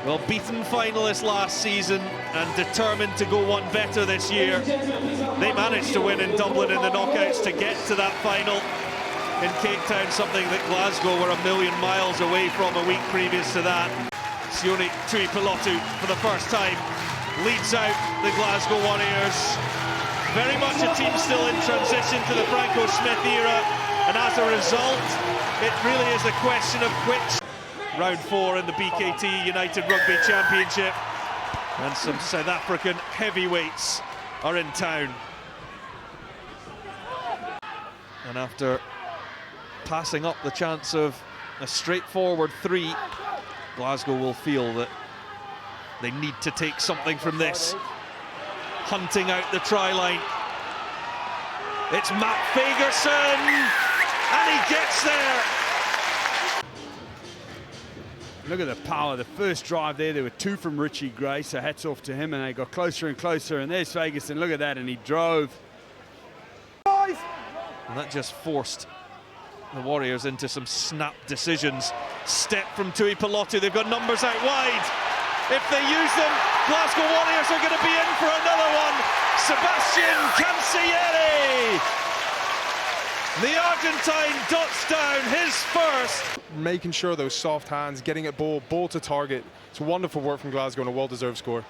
Well, beaten finalists last season and determined to go one better this year. They managed to win in Dublin in the knockouts to get to that final in Cape Town, something that Glasgow were a million miles away from a week previous to that. Sione Tuipulotu, for the first time, leads out the Glasgow Warriors. Very much a team still in transition to the Franco Smith era, and as a result, it really is a question of which. Round 4 in the BKT United Rugby Championship, and some South African heavyweights are in town. And after passing up the chance of a straightforward 3, Glasgow will feel that they need to take something from this. Hunting out the try line. It's Matt Fagerson, and he gets there. Look at the power. The first drive there were 2 from Richie Gray, so hats off to him, and they got closer and closer, and there's Fagerson. Look at that, and he drove. And that just forced the Warriors into some snap decisions. Step from Tuipulotu, they've got numbers out wide. If they use them, Glasgow Warriors are going to be in for another one. Sebastian Cancellieri, the Argentine, dots down his first. Making sure those soft hands, getting it ball to target. It's wonderful work from Glasgow and a well-deserved score.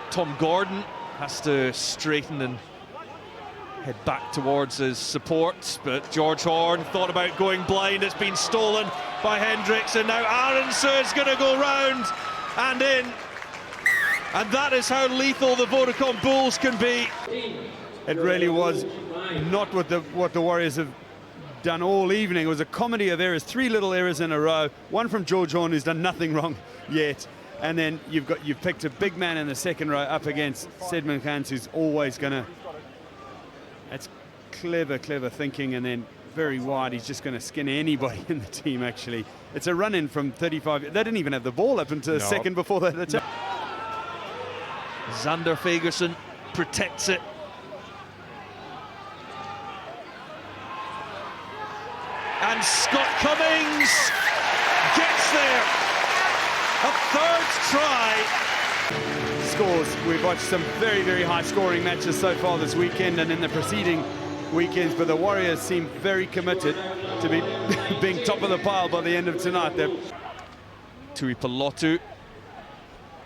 Tom Gordon has to straighten and head back towards his supports, but George Horn thought about going blind. It's been stolen by Hendricks, and now Aronson is going to go round and in. And that is how lethal the Vodacom Bulls can be. It really was not what the Warriors have done all evening. It was a comedy of errors, 3 little errors in a row. One from George Horn, who's done nothing wrong yet. And then you've picked a big man in the second row up against Sedman Khans, who's always gonna. That's clever thinking, and then very wide. He's just going to skin anybody in the team. Actually, it's a run in from 35. They didn't even have the ball up until the second before that attack. Xander Fagerson protects it. And Scott Cummings gets there. A 3rd try. Scores. We've watched some very high scoring matches so far this weekend and in the preceding weekends, but the Warriors seem very committed to be being top of the pile by the end of tonight. Tuipulotu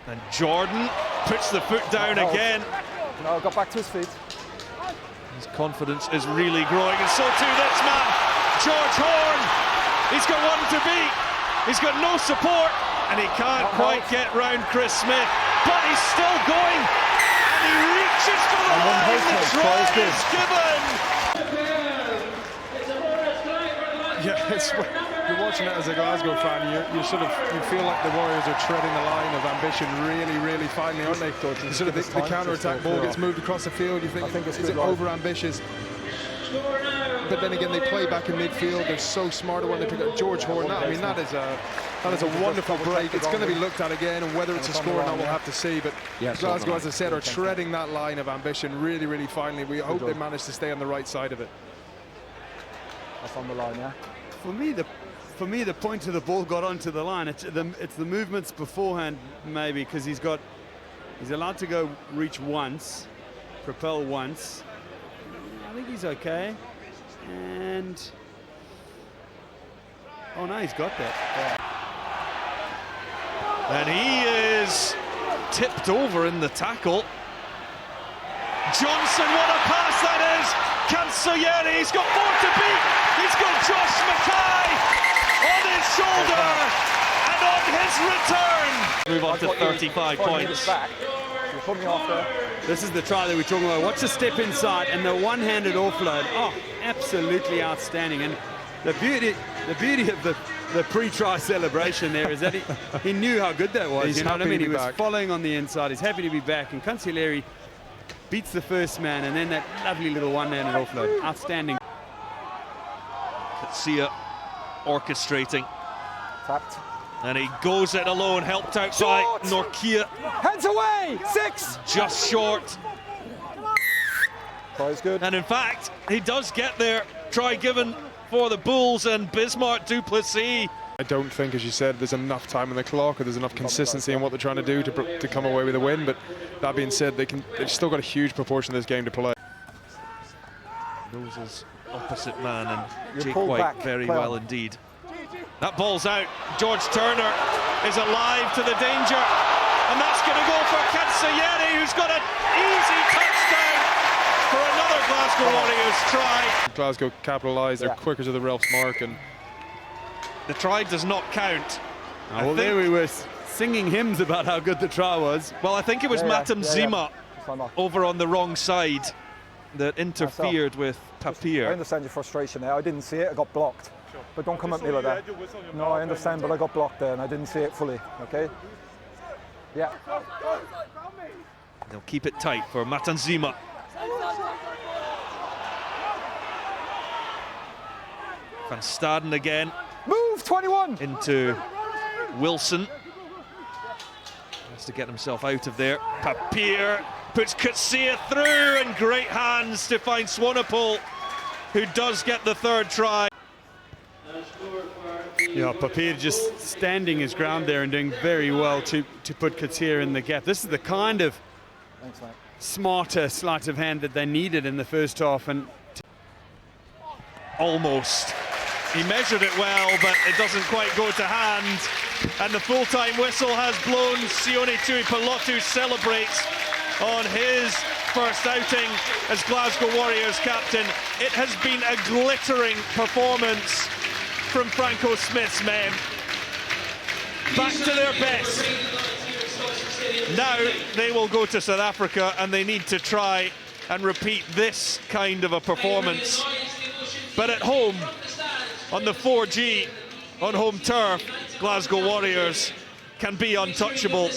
and Jordan puts the foot down again. No, got back to his feet. His confidence is really growing, and so too this man, George Horn. He's got one to beat. He's got no support, and he can't quite get round Chris Smith, but he's still going, and he reaches for the line. The try is given. Yeah, you're watching it as a Glasgow fan. You feel like the Warriors are treading the line of ambition really finely, aren't they? The counter-attack ball gets moved across the field. You think is it over-ambitious? But then again, they play back in midfield. They're so smart at when they pick up George Horn. I mean, that is a wonderful break. It's going to be looked at again, and whether it's a score or not, we'll have to see. But Glasgow, as I said, are treading that line of ambition really finely. We hope they manage to stay on the right side of it. That's on the line, yeah. For me, the point of the ball got onto the line. It's the movements beforehand, maybe, because he's allowed to go reach once, propel once. I think he's okay. And oh no, he's got that. And he is tipped over in the tackle. Johnson, what a pass that is! Cancellieri, he's got more to beat. He's got Josh Mackay on his shoulder and on his return. Move on to 35 points. This is the try that we're talking about. Watch the step inside and the one-handed offload. Oh, absolutely outstanding. And the beauty of the pre-try celebration there is that he knew how good that was. He's you know what I mean? He was back. following on the inside. He's happy to be back. And Cancellieri beats the first man, and then that lovely little one-handed offload. Outstanding. Katsia orchestrating. Tapped. And he goes it alone, helped out by Norkia. Hands away! 6! Just short. Try's good. And in fact, he does get there. Try given for the Bulls, and Bismarck Duplessis. I don't think, as you said, there's enough time on the clock or there's enough consistency in what they're trying to do to come away with a win. But that being said, they've still got a huge proportion of this game to play. Knows his opposite man, and You Jake pull White back, very play well on. indeed. That ball's out. George Turner is alive to the danger, and that's going to go for Katsuyeri, who's got an easy touchdown for another Glasgow Warriors try. Glasgow capitalised, they're quicker to the ref's mark, and The try does not count. Well, there we were singing hymns about how good the try was. Well, I think it was Matam Zima Yeah. over on the wrong side that interfered with I Papier. understand your frustration there. I didn't see it, I got blocked. But don't come at me like that. No, I understand, but I got blocked there and I didn't see it fully, okay? Yeah. They'll keep it tight for Matanzima. Van Staden again. Move, 21! Into Wilson. Has to get himself out of there. Papier puts Kutsia through, and great hands to find Swanepoel, who does get the third try. Yeah, Papier just standing his ground there and doing very well to put Katia in the gap. This is the kind of Thanks, mate. smarter sleight of hand that they needed in the first half. And Almost. He measured it well, but it doesn't quite go to hand. And the full-time whistle has blown. Sione Tuipulotu celebrates on his first outing as Glasgow Warriors captain. It has been a glittering performance from Franco Smith's men. Back to their best. Now they will go to South Africa and they need to try and repeat this kind of a performance. But at home, on the 4G, on home turf, Glasgow Warriors can be untouchable.